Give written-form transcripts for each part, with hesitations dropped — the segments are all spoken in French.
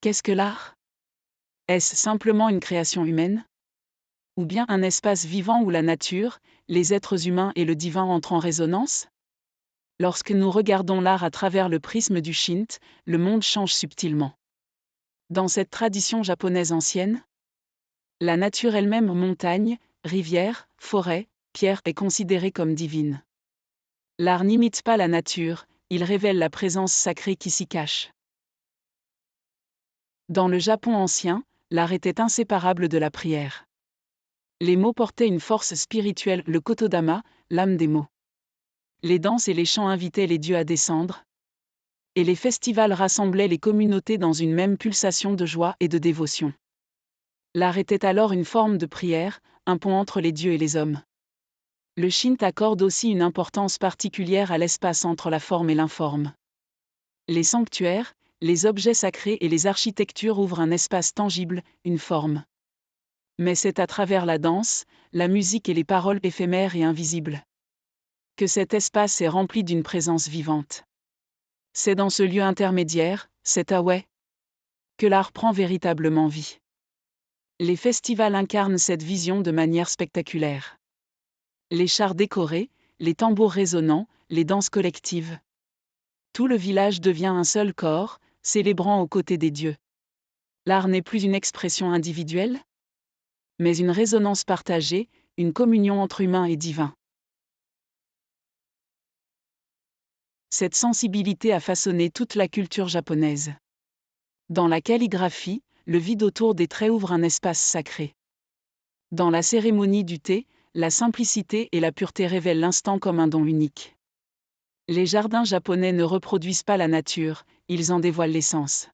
Qu'est-ce que l'art? Est-ce simplement une création humaine? Ou bien un espace vivant où la nature, les êtres humains et le divin entrent en résonance? Lorsque nous regardons l'art à travers le prisme du Shinto, le monde change subtilement. Dans cette tradition japonaise ancienne, la nature elle-même, montagne, rivière, forêt, pierre, est considérée comme divine. L'art n'imite pas la nature, il révèle la présence sacrée qui s'y cache. Dans le Japon ancien, l'art était inséparable de la prière. Les mots portaient une force spirituelle, le kotodama, l'âme des mots. Les danses et les chants invitaient les dieux à descendre, et les festivals rassemblaient les communautés dans une même pulsation de joie et de dévotion. L'art était alors une forme de prière, un pont entre les dieux et les hommes. Le Shinto accorde aussi une importance particulière à l'espace entre la forme et l'informe. Les sanctuaires, les objets sacrés et les architectures ouvrent un espace tangible, une forme. Mais c'est à travers la danse, la musique et les paroles éphémères et invisibles que cet espace est rempli d'une présence vivante. C'est dans ce lieu intermédiaire, cet Aoi, que l'art prend véritablement vie. Les festivals incarnent cette vision de manière spectaculaire. Les chars décorés, les tambours résonnants, les danses collectives. Tout le village devient un seul corps, célébrant aux côtés des dieux. L'art n'est plus une expression individuelle, mais une résonance partagée, une communion entre humains et divins. Cette sensibilité a façonné toute la culture japonaise. Dans la calligraphie, le vide autour des traits ouvre un espace sacré. Dans la cérémonie du thé, la simplicité et la pureté révèlent l'instant comme un don unique. Les jardins japonais ne reproduisent pas la nature, ils en dévoilent l'essence.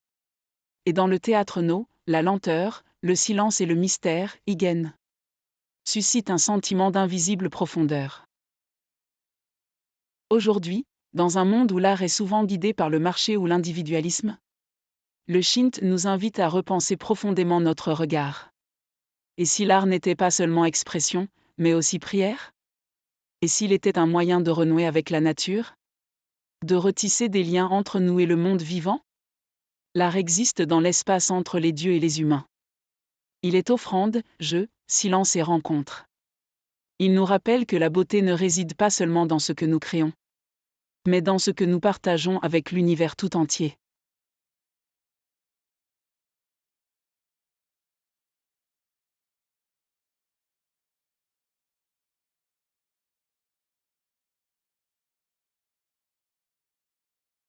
Et dans le théâtre no, la lenteur, le silence et le mystère, igen, suscitent un sentiment d'invisible profondeur. Aujourd'hui, dans un monde où l'art est souvent guidé par le marché ou l'individualisme, le Shinto nous invite à repenser profondément notre regard. Et si l'art n'était pas seulement expression, mais aussi prière? Et s'il était un moyen de renouer avec la nature? De retisser des liens entre nous et le monde vivant? L'art existe dans l'espace entre les dieux et les humains. Il est offrande, jeu, silence et rencontre. Il nous rappelle que la beauté ne réside pas seulement dans ce que nous créons, mais dans ce que nous partageons avec l'univers tout entier.